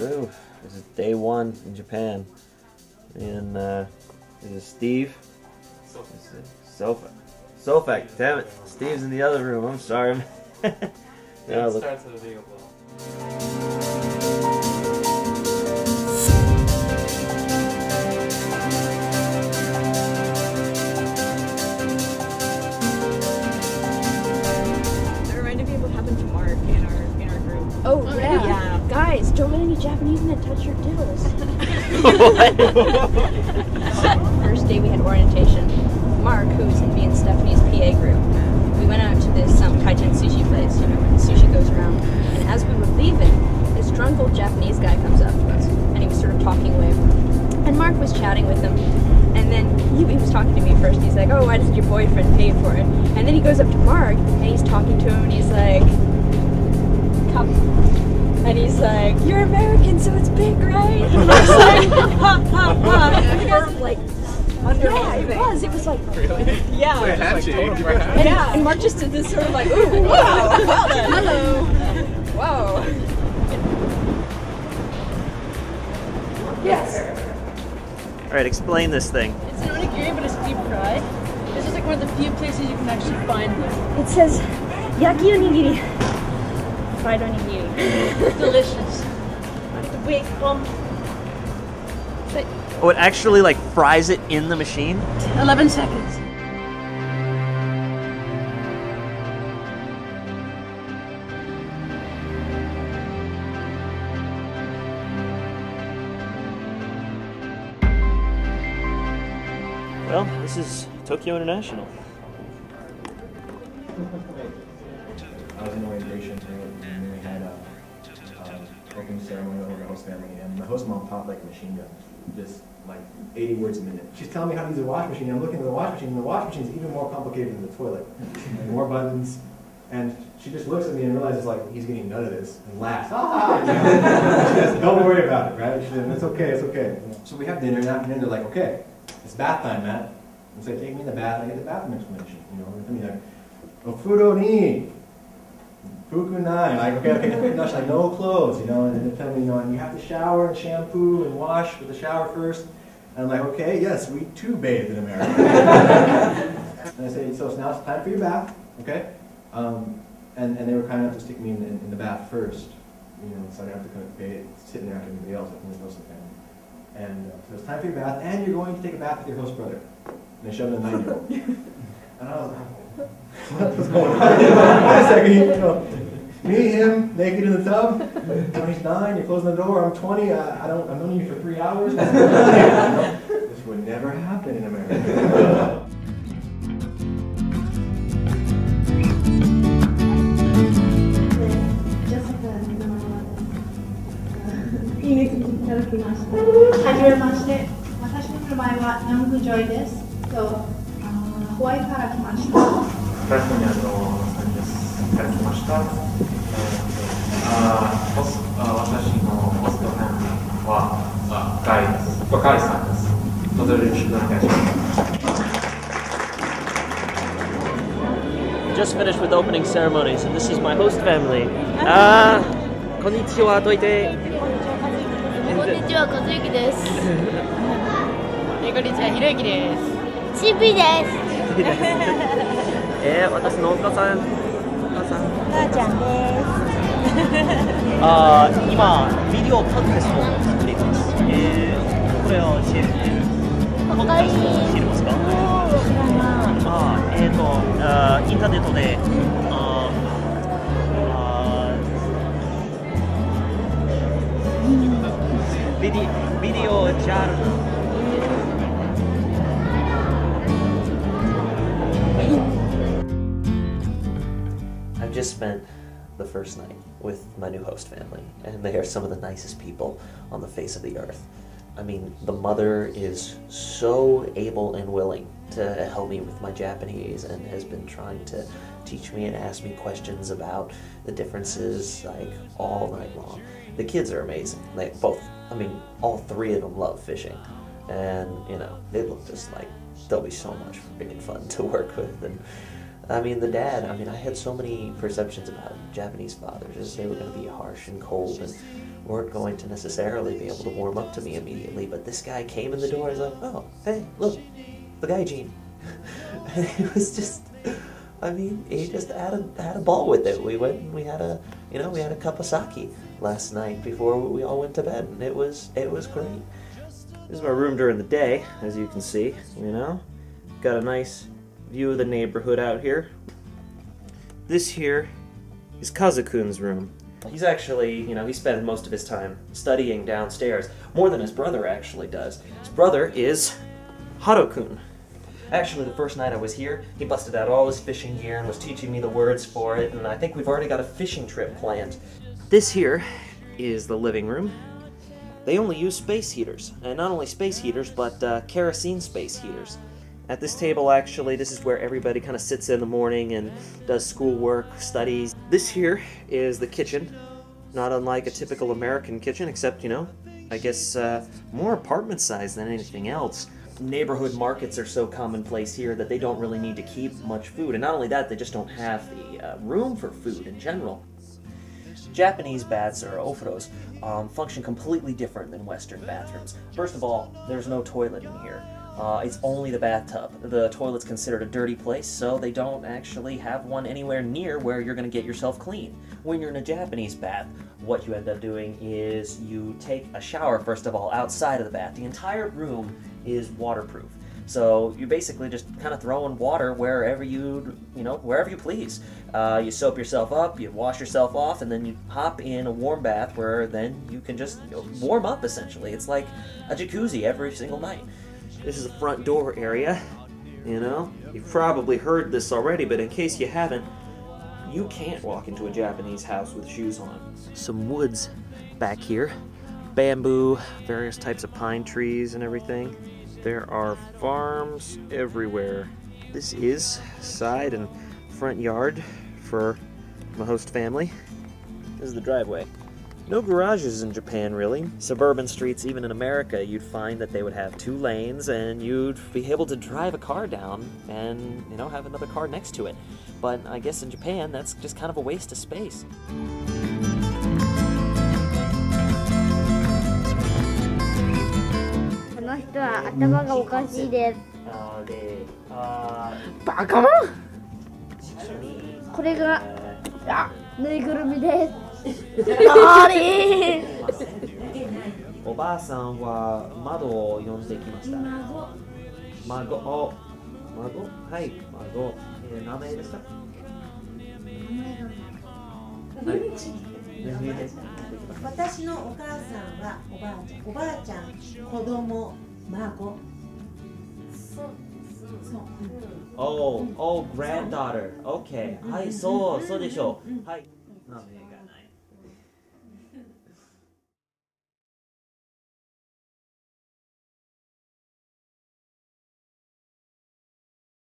Ooh, this is day one in Japan. And this is Steve. Sofak, damn it. Steve's in the other room, I'm sorry. It starts with a big blow. Oh, yeah. Guys, don't let any Japanese men touch your diddles. First day we had orientation. Mark, who's in me and Stephanie's PA group, we went out to this kaiten sushi place, you know, where the sushi goes around. And as we were leaving, this drunk old Japanese guy comes up to us, and he was sort of talking away. And Mark was chatting with him, and then he was talking to me first. He's like, "Oh, why doesn't your boyfriend pay for it?" And then he goes up to Mark, and he's talking to him, and he's like, "Cup." And he's like, "You're American, so it's big, right?" And Mark's like, "Ha, ha, ha." Like, yeah, it was. It was like, really? Yeah. It's like a handshake. Yeah, and Mark just did this sort of like, "Ooh, wow, well then, hello, whoa." Yes. All right, explain this thing. It's an onigiri, but it's deep fried. This is like one of the few places you can actually find them. It says yaki onigiri, fried onigiri. Delicious. Wait, Oh, it actually like fries it in the machine? 11 seconds. Well, this is Tokyo International. I was in orientation and we had a opening ceremony over the host family, and the host mom taught like a machine gun, just like 80 words a minute. She's telling me how to use a wash machine. I'm looking at the wash machine, and the wash machine is even more complicated than the toilet. Like, more buttons, and she just looks at me and realizes like he's getting none of this and laughs. Ah! You know? She says, "Don't worry about it, right?" She said, "It's okay, it's okay." So we have dinner, and after dinner they're like, "Okay, it's bath time, Matt." And so they take me in the bath, and I get the bathroom explanation. You know, and they're like, "Ofuro ni fuku nai," like, okay, no, like no clothes, you know, and then they tell me, you know, and you have to shower and shampoo and wash with the shower first. And I'm like, okay, yes, we too bathe in America. And I say, so now it's time for your bath, okay? And they were kind enough to stick me in the bath first, you know, so I didn't have to kind of bathe, sitting there after everybody else, like most of the family. And so it's time for your bath, and you're going to take a bath with your host brother. And they shoved in a 9-year-old. And I was like, what's going on? Wait a second, you know, me, him, naked in the tub. He's 9, you're closing the door. I'm 20. I've known you for 3 hours. This would never happen in America. Just finished with opening ceremonies, and this is my host family. Konnichiwa, doite. こんにちは、和之です。こんにちは、ひろゆきです。ちびです。私のお母さん。母ちゃんです。今、ビデオコンテストを作ります。これを教えて。コンテストを知りますか？インターネットで、ビデオジャル。I've just spent the first night with my new host family, and they are some of the nicest people on the face of the earth. I mean, the mother is so able and willing to help me with my Japanese and has been trying to teach me and ask me questions about the differences like all night long. The kids are amazing. They both, I mean, all 3 of them love fishing, and you know, they look just like they'll be so much freaking fun to work with. And I mean, the dad, I mean, I had so many perceptions about Japanese fathers as they were going to be harsh and cold and weren't going to necessarily be able to warm up to me immediately. But this guy came in the door, he's like, oh, hey, look, the gaijin. And it was just, I mean, he just had a ball with it. We went and we had a cup of sake last night before we all went to bed, and it was great. This is my room during the day, as you can see, Got a nice view of the neighborhood out here. This here is Kazukun's room. He's actually, he spends most of his time studying downstairs, more than his brother actually does. His brother is Harokun. Actually, the first night I was here, he busted out all his fishing gear and was teaching me the words for it, and I think we've already got a fishing trip planned. This here is the living room. They only use space heaters, and not only space heaters, but kerosene space heaters. At this table, actually, this is where everybody kind of sits in the morning and does schoolwork, studies. This here is the kitchen, not unlike a typical American kitchen, except, I guess more apartment size than anything else. Neighborhood markets are so commonplace here that they don't really need to keep much food, and not only that, they just don't have the room for food in general. Japanese baths, or ofuros, function completely different than Western bathrooms. First of all, there's no toilet in here. It's only the bathtub. The toilet's considered a dirty place, so they don't actually have one anywhere near where you're going to get yourself clean. When you're in a Japanese bath, what you end up doing is you take a shower, first of all, outside of the bath. The entire room is waterproof. So you basically just kind of throw in water wherever you please. You soap yourself up, you wash yourself off, and then you hop in a warm bath where then you can just warm up, essentially. It's like a jacuzzi every single night. This is the front door area, You've probably heard this already, but in case you haven't, you can't walk into a Japanese house with shoes on. Some woods back here. Bamboo, various types of pine trees and everything. There are farms everywhere. This is side and front yard for my host family. This is the driveway. No garages in Japan, really. Suburban streets, even in America, you'd find that they would have 2 lanes and you'd be able to drive a car down and, have another car next to it. But I guess in Japan, that's just kind of a waste of space. この人は頭がおかしいです。バカ者。これがぬいぐるみです。なーにおばあさんは窓を呼んできました。孫。はい、孫。名前ですか？私のお母さんはおばあちゃん、子供、孫。Oh, granddaughter. Okay. はい、そうでしょう。はい。名前